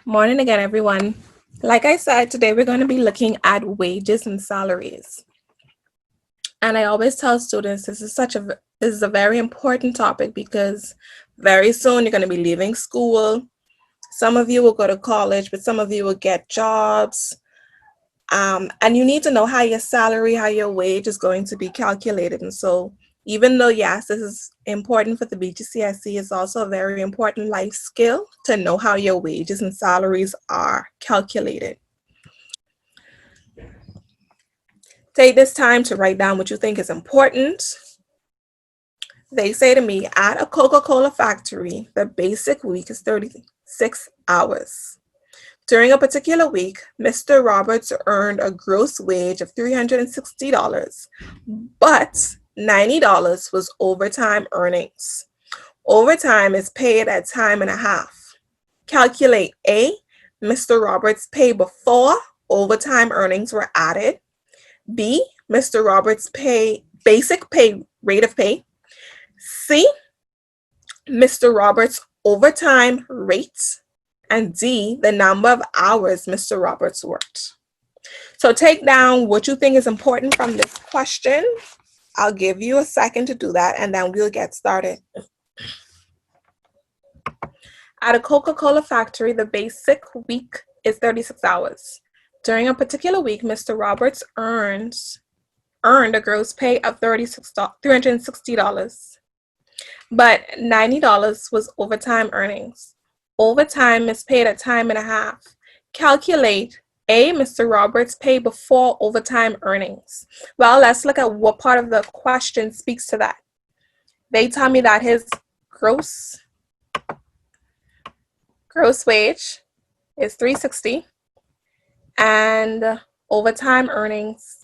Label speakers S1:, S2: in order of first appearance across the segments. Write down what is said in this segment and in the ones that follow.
S1: Morning again, everyone. Like I said, today we're going to be looking at wages and salaries. And I always tell students this is a very important topic because very soon you're going to be leaving school. Some of you will go to college, but some of you will get jobs. And you need to know how your salary, how your wage is going to be calculated. And so, even though, yes, this is important for the BGCSE, it's also a very important life skill to know how your wages and salaries are calculated. Take this time to write down what you think is important. They say to me, at a Coca-Cola factory, the basic week is 36 hours. During a particular week, Mr. Roberts earned a gross wage of $360, but $90 was overtime earnings. Overtime is paid at time and a half. Calculate A, Mr. Roberts' pay before overtime earnings were added. B, Mr. Roberts' basic pay rate of pay. C, Mr. Roberts' overtime rate. And D, the number of hours Mr. Roberts worked. So take down what you think is important from this question. I'll give you a second to do that, and then we'll get started. At a Coca-Cola factory, the basic week is 36 hours. During a particular week, Mr. Roberts earned a gross pay of $360, but $90 was overtime earnings. Overtime is paid at time and a half. Calculate A, Mr. Roberts' pay before overtime earnings. Well, let's look at what part of the question speaks to that. They tell me that his gross wage is $360 and overtime earnings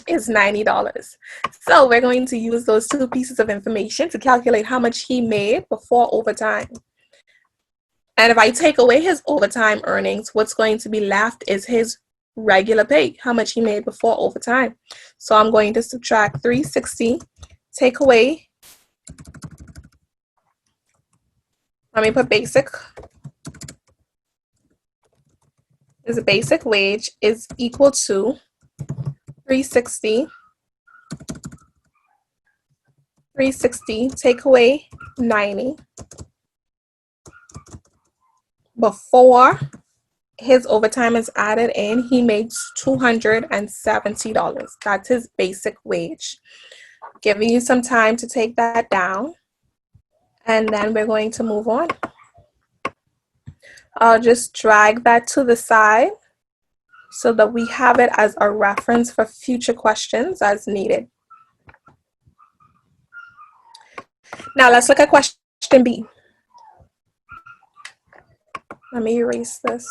S1: is $90. So we're going to use those two pieces of information to calculate how much he made before overtime. And if I take away his overtime earnings, what's going to be left is his regular pay, how much he made before overtime. So I'm going to subtract 360, take away, let me put basic. His basic wage is equal to 360. 360, take away 90. Before his overtime is added in, he makes $270. That's his basic wage. Giving you some time to take that down, and then we're going to move on. I'll just drag that to the side so that we have it as a reference for future questions as needed. Now let's look at question B. Let me erase this.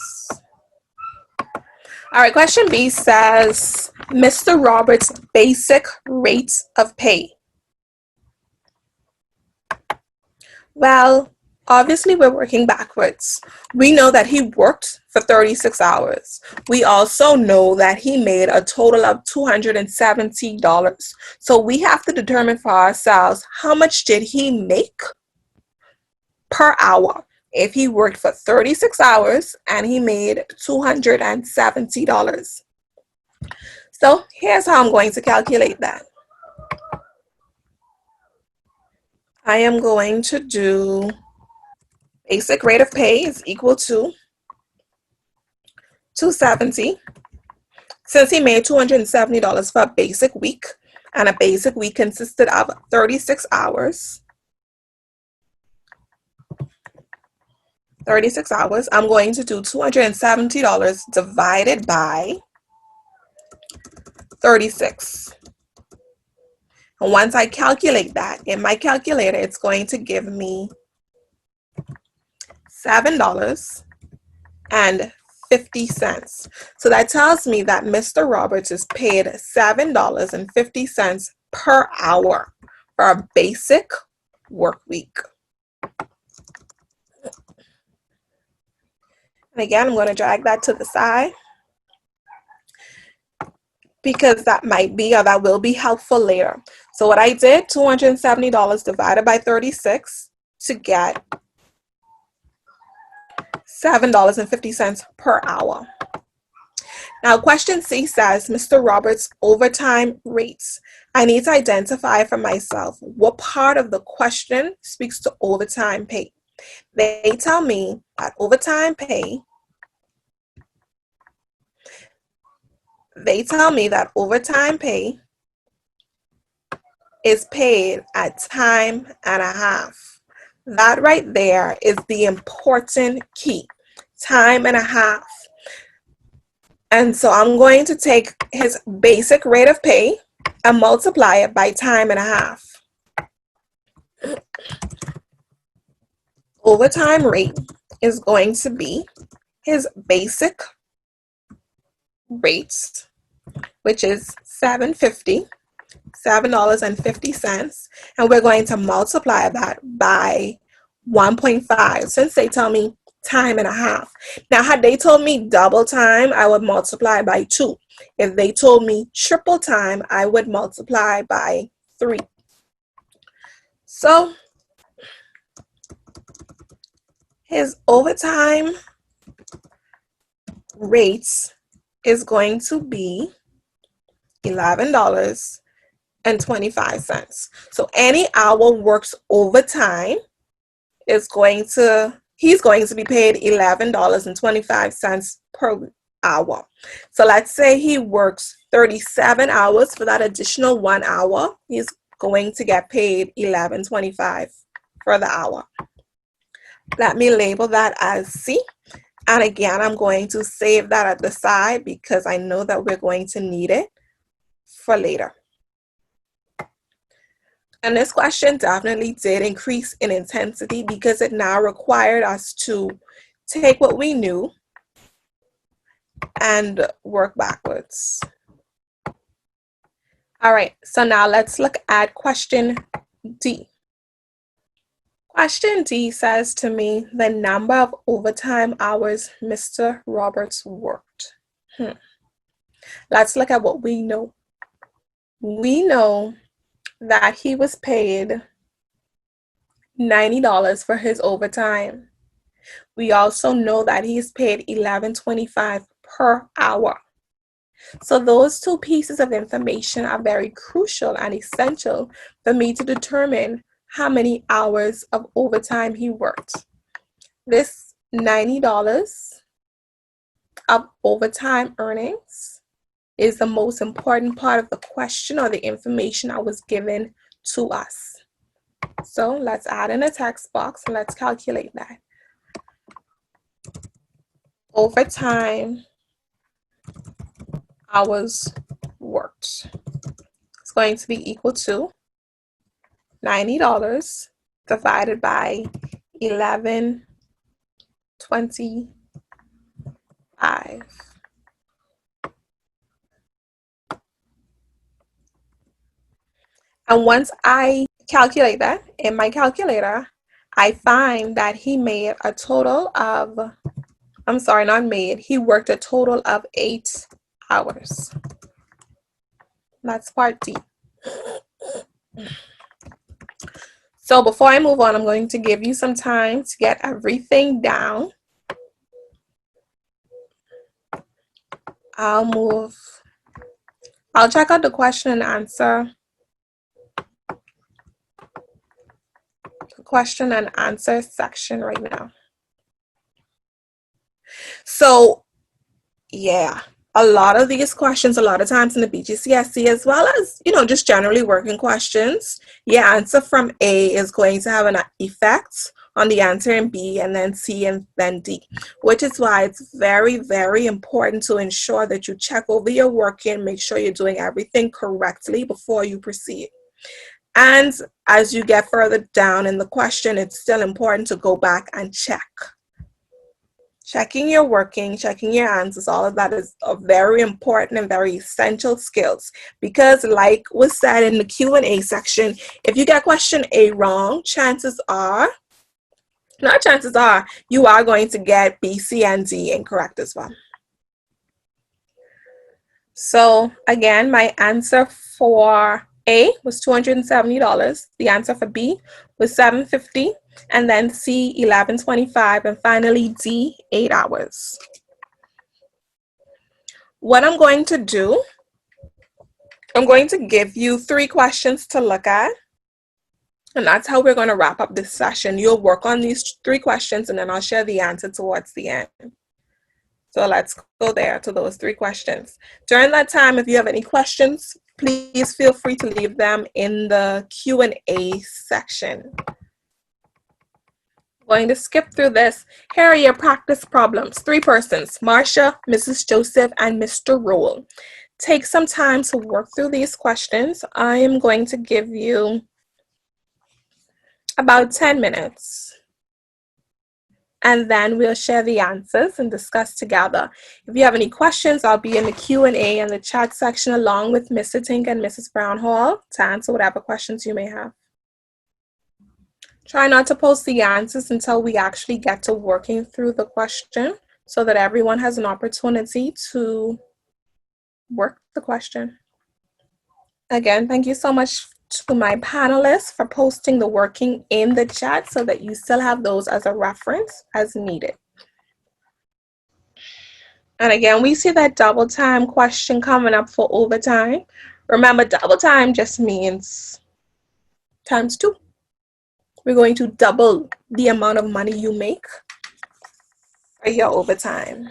S1: All right, question B says, Mr. Roberts' basic rates of pay. Well, obviously we're working backwards. We know that he worked for 36 hours. We also know that he made a total of $270. So we have to determine for ourselves, how much did he make per hour if he worked for 36 hours and he made $270. So here's how I'm going to calculate that. I am going to do basic rate of pay is equal to 270. Since he made $270 for a basic week, and a basic week consisted of 36 hours, I'm going to do $270 divided by 36. And once I calculate that in my calculator, it's going to give me $7.50. So that tells me that Mr. Roberts is paid $7.50 per hour for a basic work week. And again, I'm going to drag that to the side because that might be, or that will be helpful later. So what I did, $270 divided by 36 to get $7.50 per hour. Now, question C says, Mr. Roberts' overtime rates. I need to identify for myself what part of the question speaks to overtime pay. They tell me that overtime pay is paid at time and a half. That right there is the important key, time and a half. And so I'm going to take his basic rate of pay and multiply it by time and a half. Overtime rate is going to be his basic rate, which is $7.50, and we're going to multiply that by 1.5 since they tell me time and a half. Now, had they told me double time, I would multiply by 2. If they told me triple time, I would multiply by 3. So his overtime rates is going to be $11.25. So any hour works overtime he's going to be paid $11.25 per hour. So let's say he works 37 hours. For that additional 1 hour, he's going to get paid $11.25 for the hour. Let me label that as C. And again, I'm going to save that at the side because I know that we're going to need it for later. And this question definitely did increase in intensity because it now required us to take what we knew and work backwards. All right, so now let's look at question D. Question D says to me, the number of overtime hours Mr. Roberts worked. Let's look at what we know. We know that he was paid $90 for his overtime. We also know that he's paid $11.25 per hour. So those two pieces of information are very crucial and essential for me to determine how many hours of overtime he worked. This $90 of overtime earnings is the most important part of the question or the information that was given to us. So let's add in a text box and let's calculate that. Overtime hours worked is going to be equal to $90 divided by 11.25. And once I calculate that in my calculator, I find that he made a total of, he worked a total of 8 hours. That's part D. So before I move on, I'm going to give you some time to get everything down. I'll check out the question and answer. The question and answer section right now. So yeah, a lot of these questions, a lot of times in the BGCSE, as well as, just generally working questions, your answer from A is going to have an effect on the answer in B, and then C, and then D, which is why it's very, very important to ensure that you check over your working, make sure you're doing everything correctly before you proceed. And as you get further down in the question, it's still important to go back and check. Checking your working, checking your answers, all of that is a very important and very essential skills, because like was said in the Q&A section, if you get question A wrong, you are going to get B, C, and D incorrect as well. So again, my answer for A was $270. The answer for B with 750, and then C, 1125, and finally D, 8 hours. What I'm going to do, I'm going to give you 3 questions to look at, and that's how we're going to wrap up this session. You'll work on these 3 questions, and then I'll share the answer towards the end. So let's go there to those 3 questions. During that time, if you have any questions, please feel free to leave them in the Q&A section. I'm going to skip through this. Here are your practice problems. 3 persons, Marcia, Mrs. Joseph, and Mr. Roll. Take some time to work through these questions. I am going to give you about 10 minutes. And then we'll share the answers and discuss together. If you have any questions, I'll be in the Q&A and the chat section along with Mr. Tink and Mrs. Brown Hall to answer whatever questions you may have. Try not to post the answers until we actually get to working through the question so that everyone has an opportunity to work the question. Again, thank you so much to my panelists for posting the working in the chat so that you still have those as a reference as needed. And again, we see that double time question coming up for overtime. Remember, double time just means times 2. We're going to double the amount of money you make for your overtime.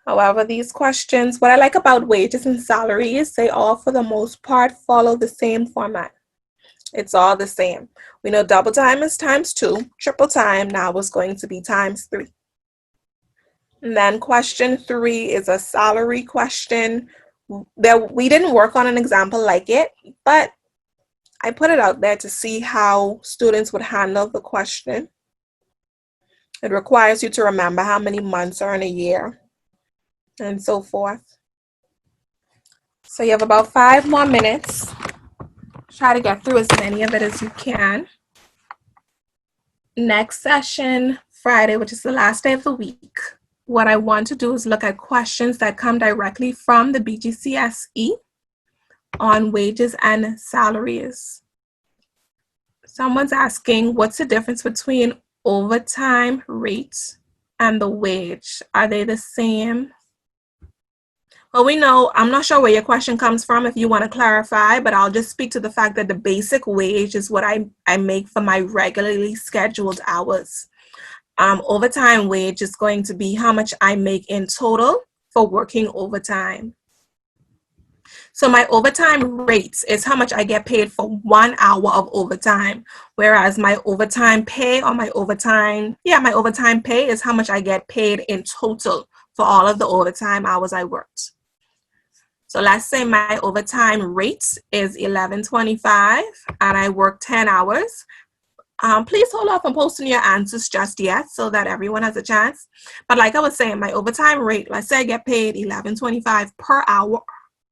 S1: However, these questions, what I like about wages and salaries, they all for the most part follow the same format. It's all the same. We know double time is times 2, triple time now is going to be times 3. And then question 3 is a salary question. We didn't work on an example like it, but I put it out there to see how students would handle the question. It requires you to remember how many months are in a year and so forth. So you have about 5 more minutes. Try to get through as many of it as you can. Next session, Friday, which is the last day of the week, what I want to do is look at questions that come directly from the BGCSE on wages and salaries. Someone's asking, what's the difference between overtime rates and the wage? Are they the same? Well, we know, I'm not sure where your question comes from if you want to clarify, but I'll just speak to the fact that the basic wage is what I make for my regularly scheduled hours. Overtime wage is going to be how much I make in total for working overtime. So my overtime rates is how much I get paid for 1 hour of overtime, whereas my overtime pay or my overtime pay is how much I get paid in total for all of the overtime hours I worked. So let's say my overtime rate is $11.25 and I work 10 hours. Please hold off on posting your answers just yet so that everyone has a chance. But like I was saying, my overtime rate, let's say I get paid $11.25 per hour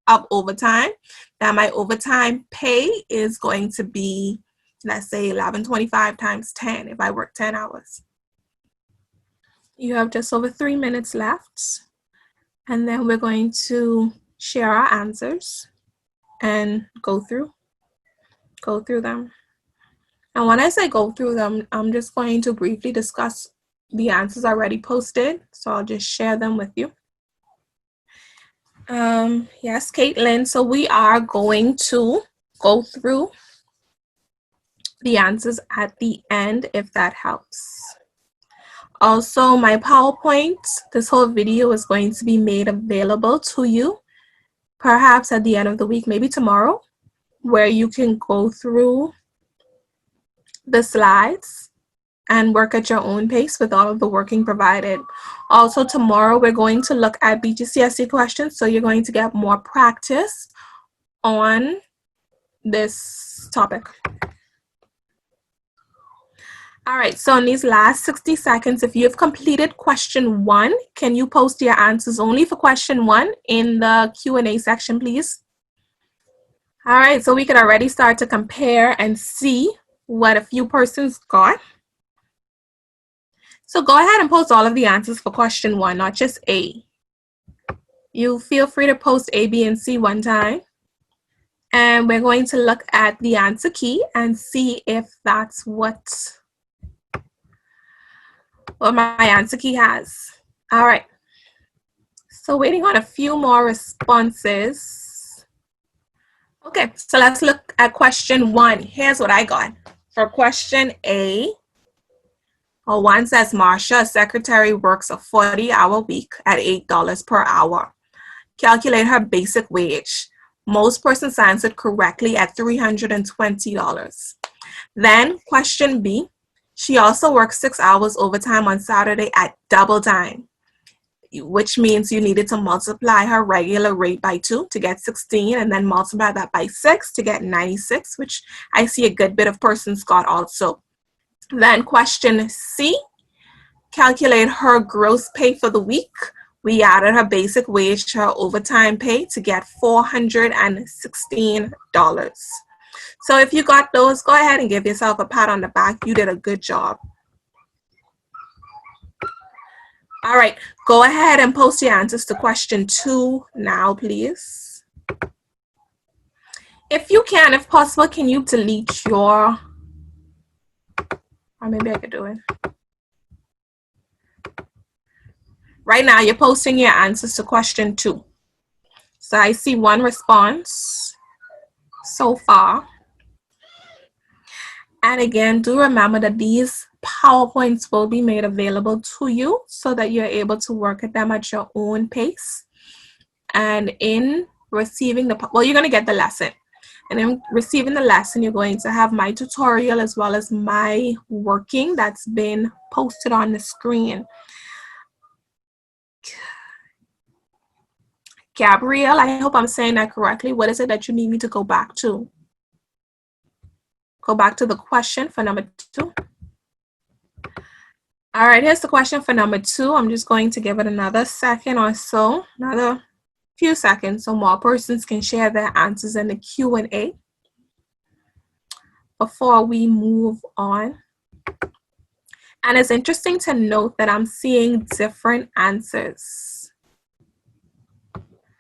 S1: of overtime. Now my overtime pay is going to be, let's say $11.25 times 10 if I work 10 hours. You have just over 3 minutes left. And then we're going to share our answers and go through them. And when I say go through them, I'm just going to briefly discuss the answers already posted. So I'll just share them with you. Yes, Caitlin. So we are going to go through the answers at the end, if that helps. Also, my PowerPoint, this whole video is going to be made available to you, perhaps at the end of the week, maybe tomorrow, where you can go through the slides and work at your own pace with all of the working provided. Also, tomorrow we're going to look at BGCSE questions, so you're going to get more practice on this topic. All right, so in these last 60 seconds, if you've completed question 1, can you post your answers only for question 1 in the Q&A section, please? All right, so we can already start to compare and see what a few persons got. So go ahead and post all of the answers for question 1, not just A. You feel free to post A, B, and C one time. And we're going to look at the answer key and see if that's what my answer key has. All right. So waiting on a few more responses. Okay, so let's look at question 1. Here's what I got. For question A, one says Marsha, a secretary, works a 40-hour week at $8 per hour. Calculate her basic wage. Most persons answered correctly at $320. Then question B, she also works 6 hours overtime on Saturday at double time, which means you needed to multiply her regular rate by 2 to get 16, and then multiply that by 6 to get 96, which I see a good bit of persons got also. Then question C, calculate her gross pay for the week. We added her basic wage to her overtime pay to get $416. So if you got those, go ahead and give yourself a pat on the back. You did a good job. All right, go ahead and post your answers to question 2 now, please. If you can, if possible, can you delete your, or maybe I could do it. Right now, you're posting your answers to question 2. So I see 1 response so far. And again, do remember that these PowerPoints will be made available to you so that you're able to work at them at your own pace. And in receiving the, well, you're going to get the lesson. And in receiving the lesson, you're going to have my tutorial as well as my working that's been posted on the screen. Gabrielle, I hope I'm saying that correctly. What is it that you need me to go back to? Go back to the question for number 2. All right, here's the question for number 2. I'm just going to give it another second or so, another few seconds, so more persons can share their answers in the Q&A before we move on. And it's interesting to note that I'm seeing different answers.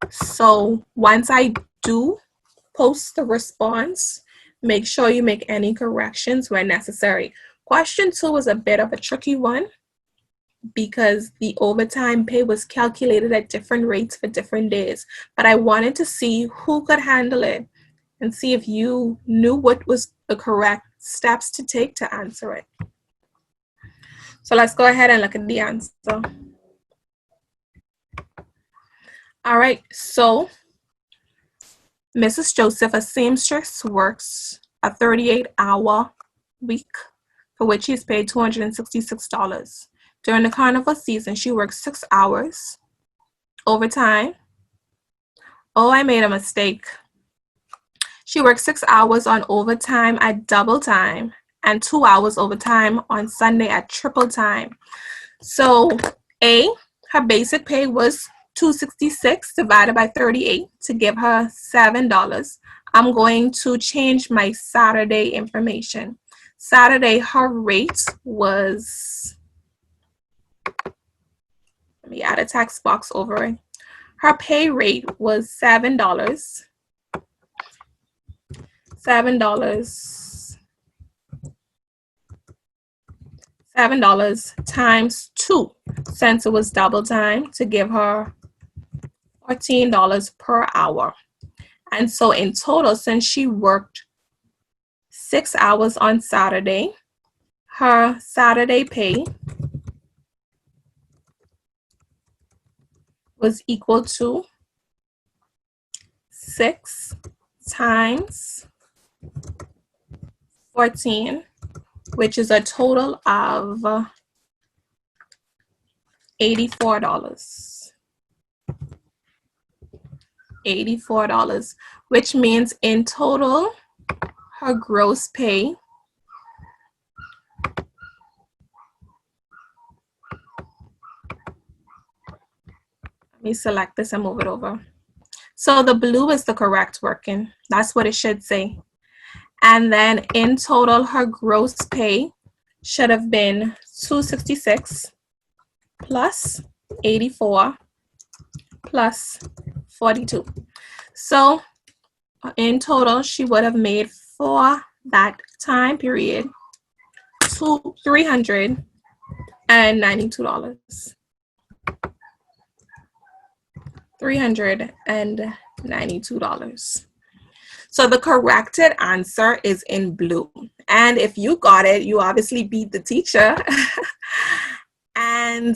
S1: So once I do post the response, make sure you make any corrections where necessary. Question 2 was a bit of a tricky one because the overtime pay was calculated at different rates for different days. But I wanted to see who could handle it and see if you knew what was the correct steps to take to answer it. So let's go ahead and look at the answer. All right, so Mrs. Joseph, a seamstress, works a 38-hour week for which she is paid $266. During the carnival season, she works 6 hours overtime. Oh, I made a mistake. She works 6 hours on overtime at double time and 2 hours overtime on Sunday at triple time. So A, her basic pay was $266 divided by 38 to give her $7. I'm going to change my Saturday information. Saturday, her rate was, let me add a text box over it. Her pay rate was $7. $7 times 2, since it was double time, to give her $14 per hour. And so in total, since she worked 6 hours on Saturday, her Saturday pay was equal to 6 times 14, which is a total of $84. $84, which means in total, her gross pay let me select this and move it over. So the blue is the correct working. That's what it should say. And then in total, her gross pay should have been $266 plus 84 plus 42. So in total, she would have made for that time period $392. $392. So the corrected answer is in blue. And if you got it, you obviously beat the teacher. And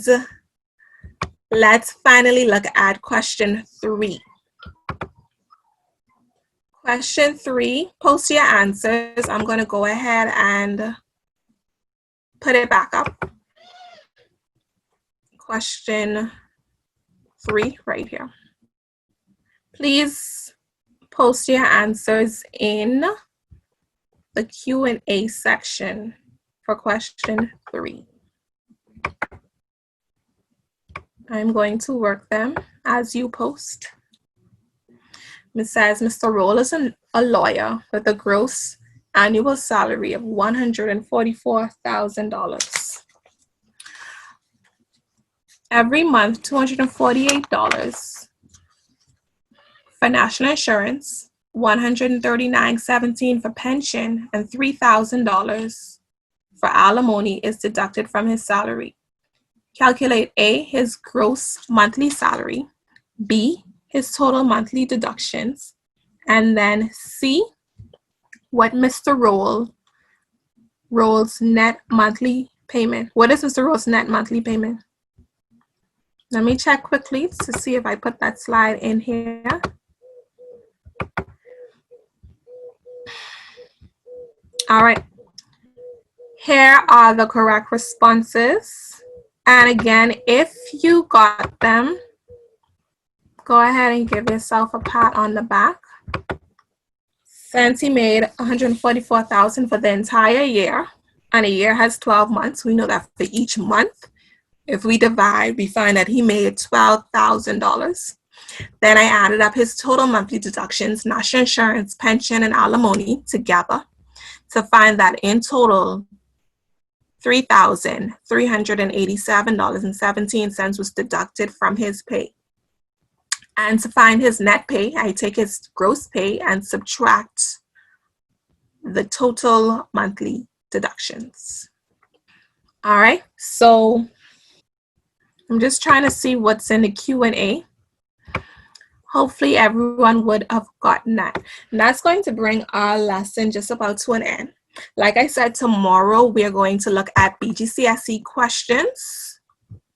S1: let's finally look at question 3. Question 3, post your answers. I'm going to go ahead and put it back up. Question 3 right here. Please post your answers in the Q&A section for question 3. I'm going to work them as you post. It says, Mr. Roll is a lawyer with a gross annual salary of $144,000. Every month, $248 for national insurance, $139.17 for pension, and $3,000 for alimony is deducted from his salary. Calculate A, his gross monthly salary, B, his total monthly deductions, and then C, what Mr. Roll's net monthly payment. What is Mr. Roll's net monthly payment? Let me check quickly to see if I put that slide in here. All right. Here are the correct responses. And again, if you got them, go ahead and give yourself a pat on the back. Since he made $144,000 for the entire year, and a year has 12 months, we know that for each month, if we divide, we find that he made $12,000. Then I added up his total monthly deductions, national insurance, pension, and alimony together to find that in total, $3,387.17 was deducted from his pay. And to find his net pay, I take his gross pay and subtract the total monthly deductions. All right, so I'm just trying to see what's in the Q&A. Hopefully everyone would have gotten that. And that's going to bring our lesson just about to an end. Like I said, tomorrow we're going to look at BGCSE questions.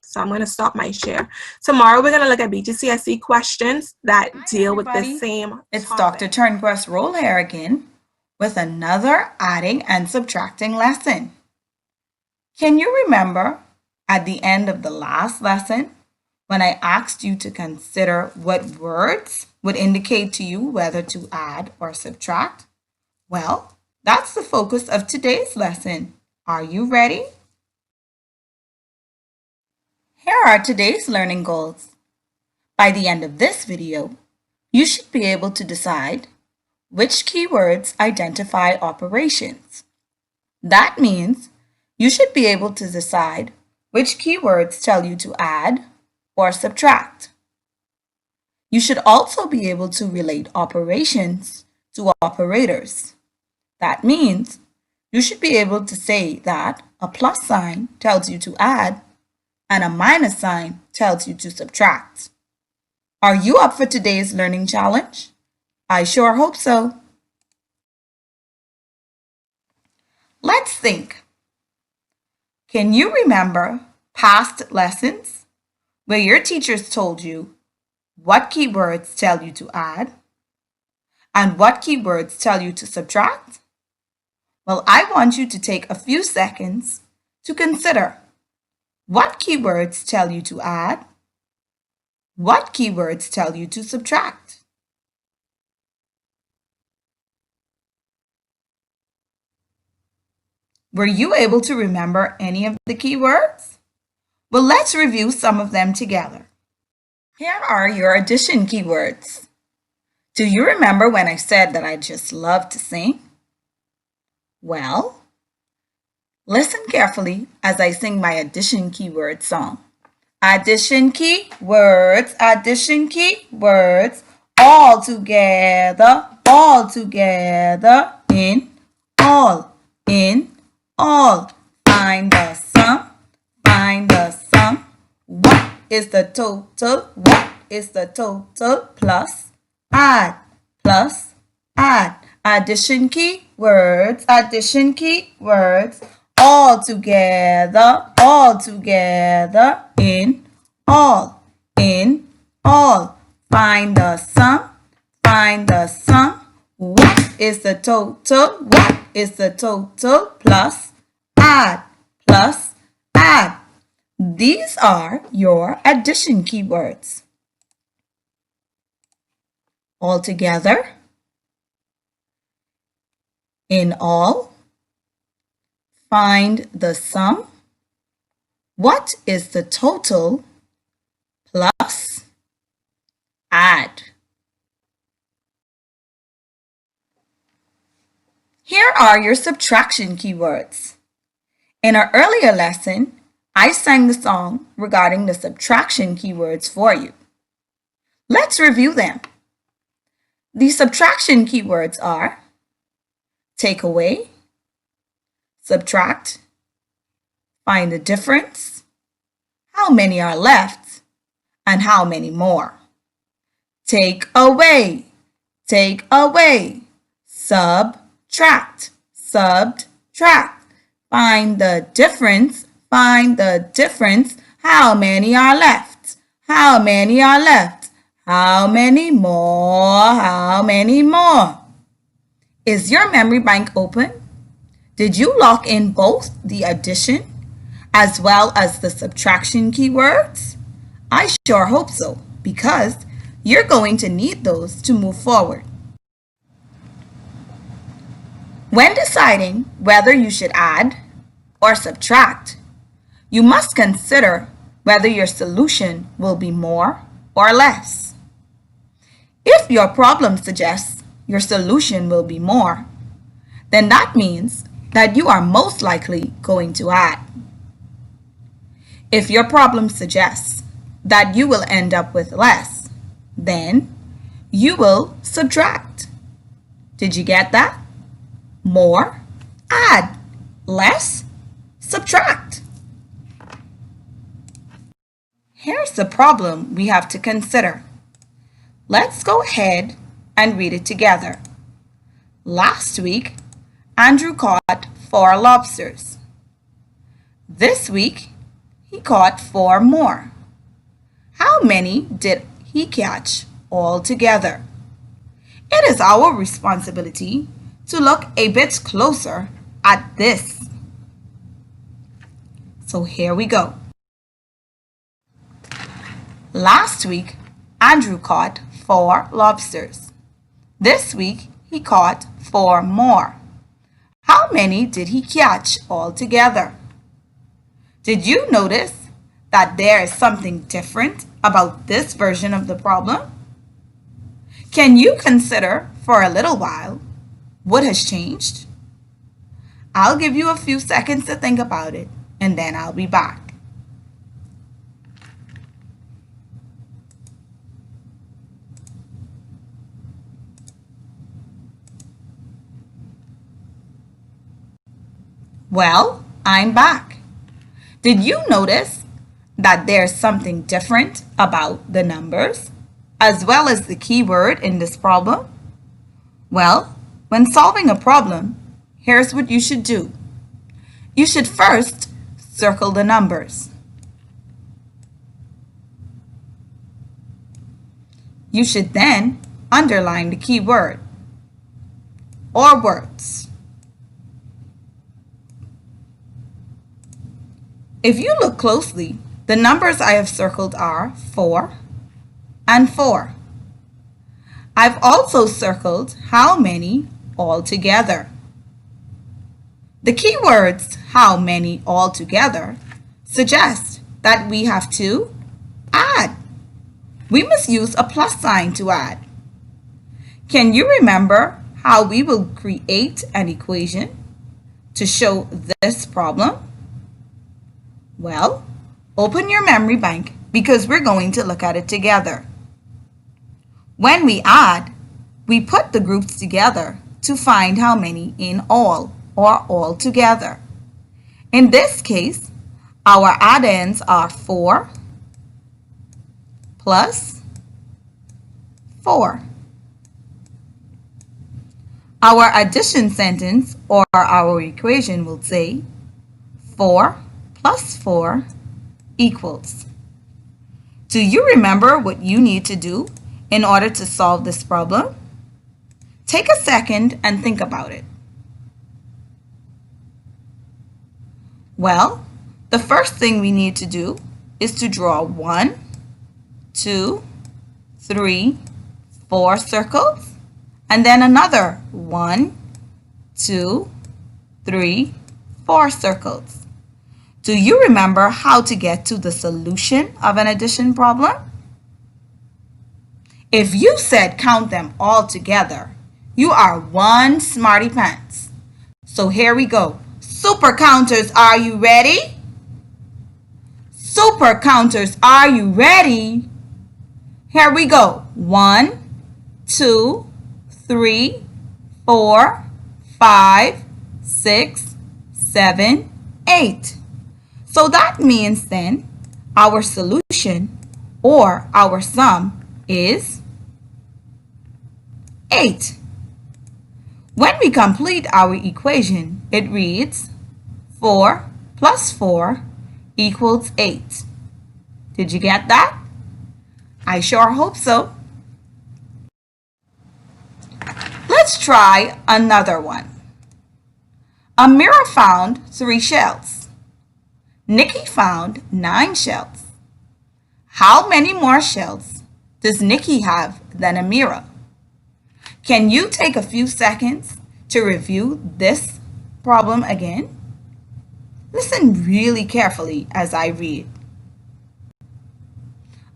S1: So I'm going to stop my share. Tomorrow we're going to look at BGCSE questions that deal with the same topic.
S2: It's Dr. Turnquest Roll here again with another adding and subtracting lesson. Can you remember at the end of the last lesson when I asked you to consider what words would indicate to you whether to add or subtract? Well, that's the focus of today's lesson. Are you ready? Here are today's learning goals. By the end of this video, you should be able to decide which keywords identify operations. That means you should be able to decide which keywords tell you to add or subtract. You should also be able to relate operations to operators. That means you should be able to say that a plus sign tells you to add and a minus sign tells you to subtract. Are you up for today's learning challenge? I sure hope so. Let's think. Can you remember past lessons where your teachers told you what keywords tell you to add and what keywords tell you to subtract? Well, I want you to take a few seconds to consider what keywords tell you to add, what keywords tell you to subtract. Were you able to remember any of the keywords? Well, let's review some of them together. Here are your addition keywords. Do you remember when I said that I just love to sing? Well, listen carefully as I sing my addition keyword song. Addition keywords, all together. all together, in all, in all. Find the sum, find the sum. What is the total? What is the total? Plus, add, plus, add. Addition keywords, addition keywords. All together, in all, in all. Find the sum, find the sum. What is the total? What is the total? Plus, add, plus, add. These are your addition keywords. All together, in all, find the sum. What is the total? Plus, add. Here are your subtraction keywords. In our earlier lesson, I sang the song regarding the subtraction keywords for you. Let's review them. The subtraction keywords are take away, subtract, find the difference, how many are left, and how many more. Take away, subtract, subtract. Find the difference, how many are left, how many are left, how many more. Is your memory bank open? Did you lock in both the addition as well as the subtraction keywords? I sure hope so, because you're going to need those to move forward. When deciding whether you should add or subtract, you must consider whether your solution will be more or less. If your problem suggests your solution will be more, then that means that you are most likely going to add. If your problem suggests that you will end up with less, then you will subtract. Did you get that? More, add. Less, subtract. Here's the problem we have to consider. Let's go ahead and read it together. Last week, Andrew caught 4 lobsters. This week, he caught 4 more. How many did he catch altogether? It is our responsibility to look a bit closer at this. So here we go. Last week, Andrew caught 4 lobsters. This week, he caught 4 more. How many did he catch altogether? Did you notice that there is something different about this version of the problem? Can you consider for a little while what has changed? I'll give you a few seconds to think about it, and then I'll be back. Well, I'm back. Did you notice that there's something different about the numbers as well as the keyword in this problem? Well, when solving a problem, here's what you should do. You should first circle the numbers. You should then underline the keyword or words. If you look closely, the numbers I have circled are 4 and 4. I've also circled how many altogether. The keywords how many altogether suggest that we have to add. We must use a plus sign to add. Can you remember how we will create an equation to show this problem? Well, open your memory bank because we're going to look at it together. When we add, We put the groups together to find how many in all or all together. In this case, our addends are 4 plus 4. Our addition sentence or our equation will say 4 plus 4 equals. Do you remember what you need to do in order to solve this problem? Take a second and think about it. Well, the first thing we need to do is to draw 1, 2, 3, 4 circles, and then another 1, 2, 3, 4 circles. Do you remember how to get to the solution of an addition problem? If you said count them all together, you are one smarty pants. So here we go. Super counters, are you ready? Super counters, are you ready? Here we go. 1, 2, 3, 4, 5, 6, 7, 8. So that means then our solution or our sum is 8. When we complete our equation, it reads 4 plus 4 equals 8. Did you get that? I sure hope so. Let's try another one. Amira found 3 shells. Nikki found 9 shells. How many more shells does Nikki have than Amira? Can you take a few seconds to review this problem again? Listen really carefully as I read.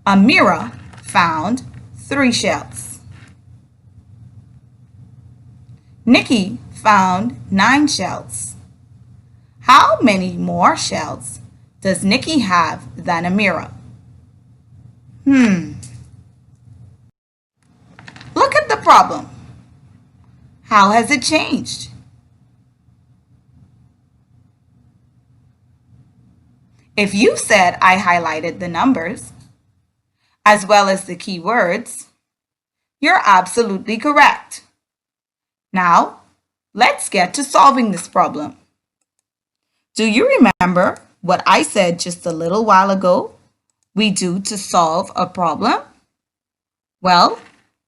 S2: Amira found 3 shells. Nikki found 9 shells. How many more shells does Nikki have than Amira? Look at the problem. How has it changed? If you said I highlighted the numbers as well as the key words, you're absolutely correct. Now, let's get to solving this problem. Do you remember what I said just a little while ago we do to solve a problem? Well,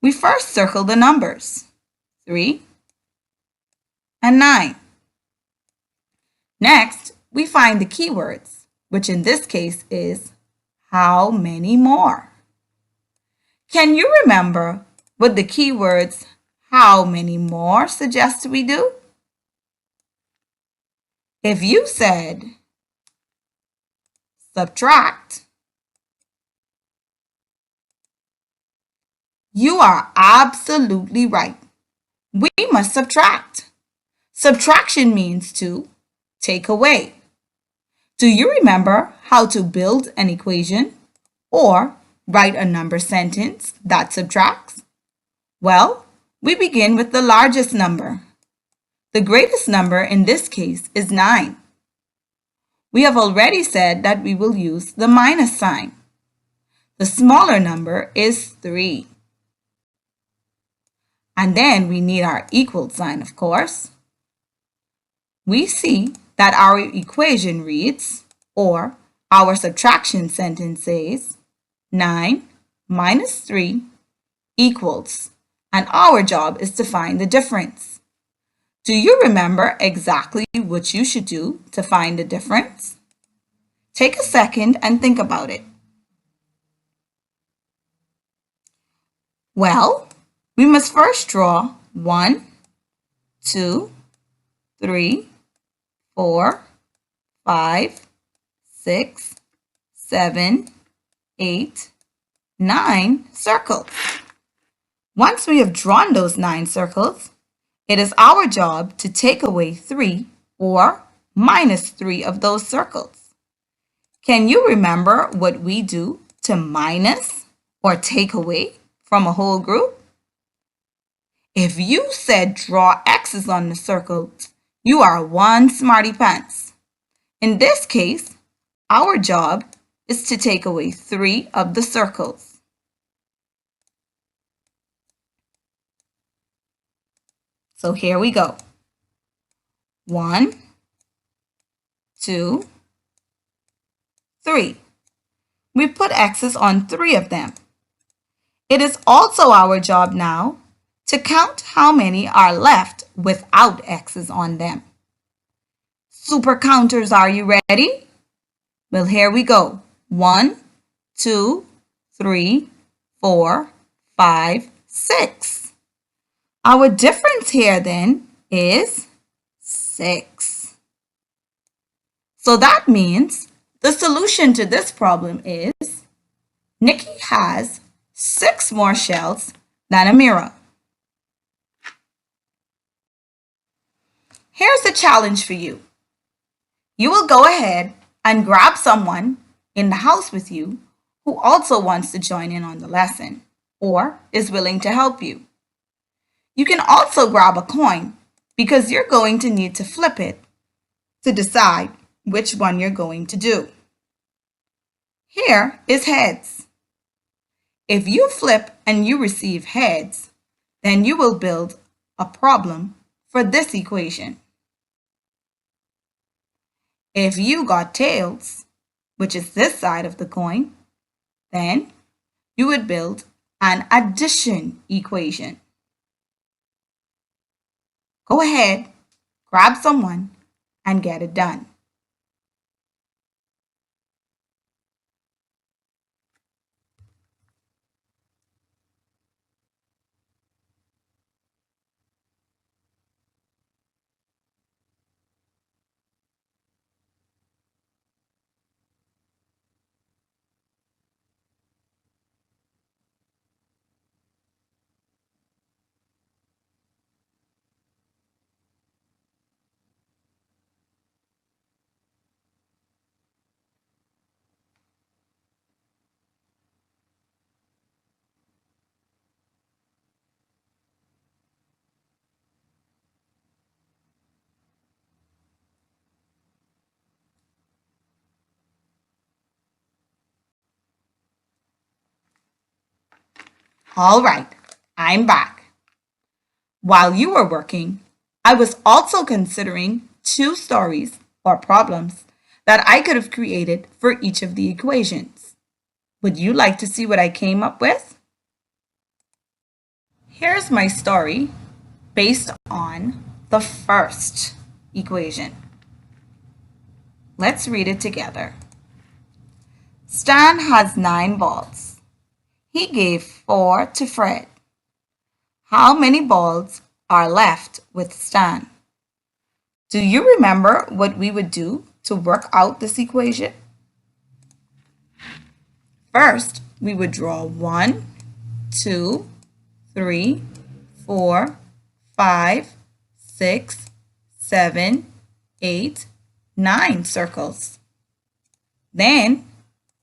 S2: we first circle the numbers, 3 and 9. Next, we find the keywords, which in this case is how many more. Can you remember what the keywords how many more suggest we do? If you said subtract, you are absolutely right. We must subtract. Subtraction means to take away. Do you remember how to build an equation or write a number sentence that subtracts? Well, we begin with the largest number. The greatest number in this case is 9. We have already said that we will use the minus sign. The smaller number is 3. And then we need our equal sign, of course. We see that our equation reads, or our subtraction sentence says, 9 minus 3 equals, and our job is to find the difference. Do you remember exactly what you should do to find the difference? Take a second and think about it. Well, we must first draw 1, 2, 3, 4, 5, 6, 7, 8, 9 circles. Once we have drawn those 9 circles, it is our job to take away 3 or minus 3 of those circles. Can you remember what we do to minus or take away from a whole group? If you said draw X's on the circles, you are one smarty pants. In this case, our job is to take away 3 of the circles. So here we go. 1, 2, 3. We put X's on 3 of them. It is also our job now to count how many are left without X's on them. Super counters, are you ready? Well, here we go. 1, 2, 3, 4, 5, 6. Our difference here then is 6. So that means the solution to this problem is Nikki has 6 more shells than Amira. Here's a challenge for you. You will go ahead and grab someone in the house with you who also wants to join in on the lesson or is willing to help you. You can also grab a coin because you're going to need to flip it to decide which one you're going to do. Here is heads. If you flip and you receive heads, then you will build a problem for this equation. If you got tails, which is this side of the coin, then you would build an addition equation. Go ahead, grab someone, and get it done. All right, I'm back. While you were working, I was also considering 2 stories or problems that I could have created for each of the equations. Would you like to see what I came up with? Here's my story based on the first equation. Let's read it together. Stan has 9 balls. He gave 4 to Fred. How many balls are left with Stan? Do you remember what we would do to work out this equation? First, we would draw 1, 2, 3, 4, 5, 6, 7, 8, 9 circles. Then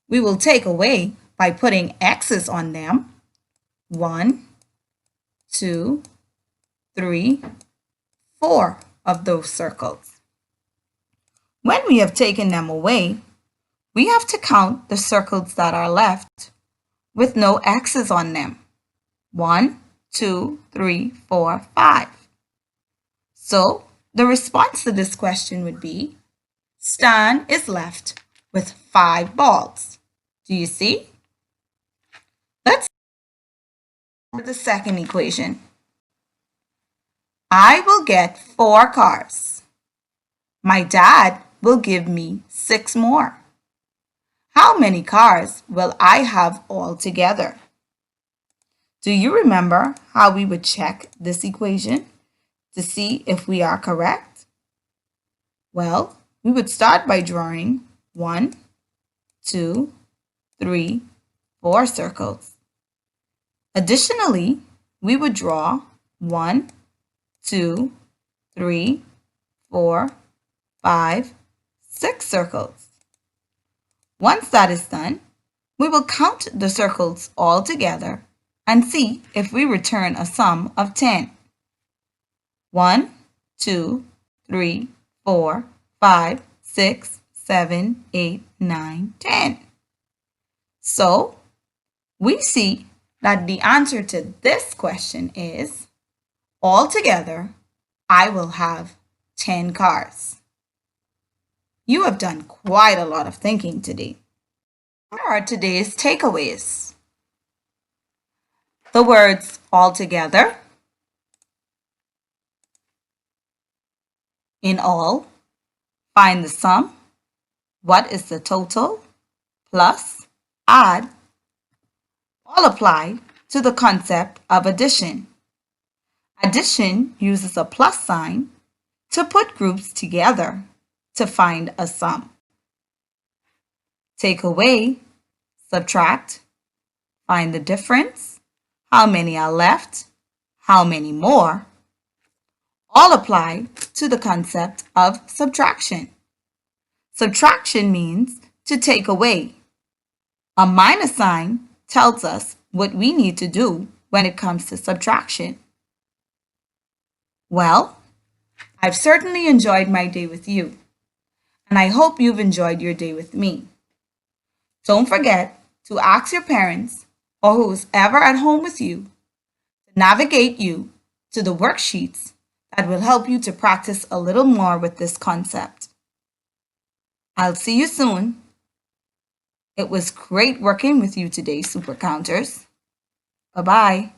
S2: we will take away by putting X's on them. 1, 2, 3, 4 of those circles. When we have taken them away, we have to count the circles that are left with no X's on them. 1, 2, 3, 4, 5. So the response to this question would be, Stan is left with 5 balls. Do you see? Let's start with the second equation. I will get 4 cars. My dad will give me 6 more. How many cars will I have altogether? Do you remember how we would check this equation to see if we are correct? Well, we would start by drawing 1, 2, 3, 4 circles. Additionally, we would draw 1, 2, 3, 4, 5, 6 circles. Once that is done, we will count the circles all together and see if we return a sum of 10. 1, 2, 3, 4, 5, 6, 7, 8, 9, 10. So, we see that the answer to this question is, altogether, I will have 10 cars. You have done quite a lot of thinking today. Here are today's takeaways. The words altogether, in all, find the sum, what is the total, plus, add, all apply to the concept of addition. Addition uses a plus sign to put groups together to find a sum. Take away, subtract, find the difference, how many are left, how many more, all apply to the concept of subtraction. Subtraction means to take away. A minus sign tells us what we need to do when it comes to subtraction. Well, I've certainly enjoyed my day with you, and I hope you've enjoyed your day with me. Don't forget to ask your parents or who's ever at home with you to navigate you to the worksheets that will help you to practice a little more with this concept. I'll see you soon. It was great working with you today, Super Counters. Bye-bye.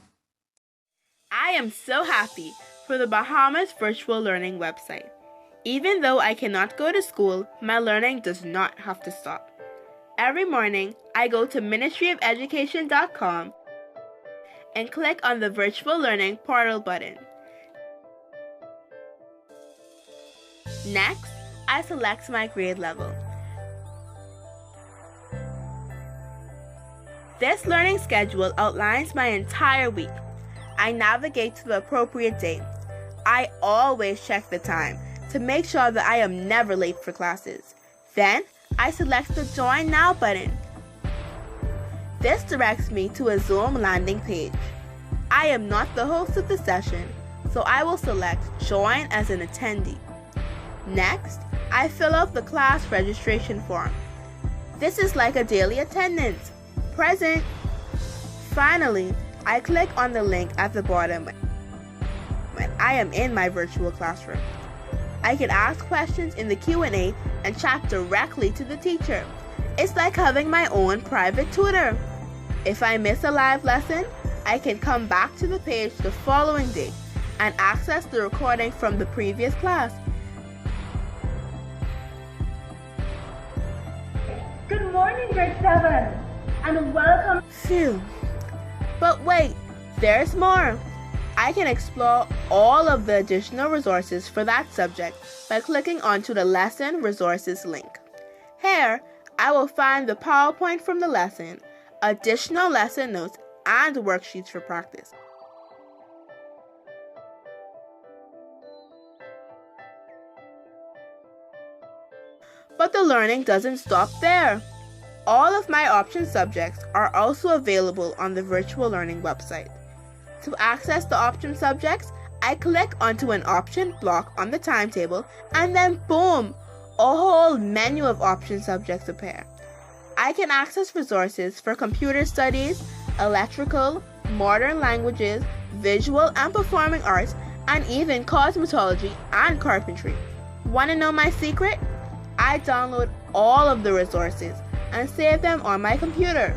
S3: I am so happy for the Bahamas Virtual Learning website. Even though I cannot go to school, my learning does not have to stop. Every morning, I go to ministryoфeducation.com and click on the Virtual Learning Portal button. Next, I select my grade level. This learning schedule outlines my entire week. I navigate to the appropriate date. I always check the time to make sure that I am never late for classes. Then, I select the Join Now button. This directs me to a Zoom landing page. I am not the host of the session, so I will select Join as an attendee. Next, I fill out the class registration form. This is like a daily attendance. Present. Finally, I click on the link at the bottom when I am in my virtual classroom. I can ask questions in the Q&A and chat directly to the teacher. It's like having my own private tutor. If I miss a live lesson, I can come back to the page the following day and access the recording from the previous class.
S4: Good morning, grade 7, and welcome.
S3: Phew. But wait, there's more. I can explore all of the additional resources for that subject by clicking onto the Lesson Resources link. Here, I will find the PowerPoint from the lesson, additional lesson notes, and worksheets for practice. But the learning doesn't stop there. All of my option subjects are also available on the Virtual Learning website. To access the option subjects, I click onto an option block on the timetable, and then boom, a whole menu of option subjects appear. I can access resources for computer studies, electrical, modern languages, visual and performing arts, and even cosmetology and carpentry. Want to know my secret? I download all of the resources and save them on my computer.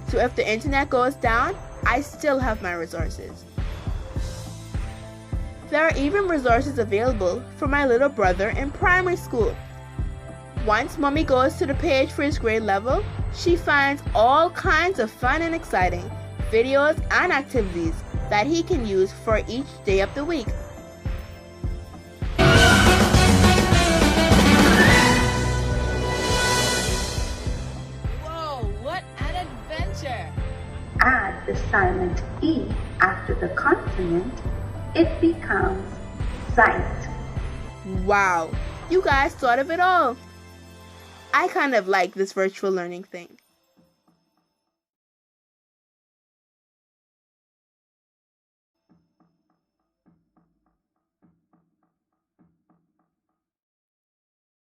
S3: So if the internet goes down, I still have my resources. There are even resources available for my little brother in primary school. Once mommy goes to the page for his grade level, she finds all kinds of fun and exciting videos and activities that he can use for each day of the week.
S5: Whoa, what an adventure!
S4: Add the silent E after the consonant, it becomes sight.
S3: Wow, you guys thought of it all. I kind of like this virtual learning thing.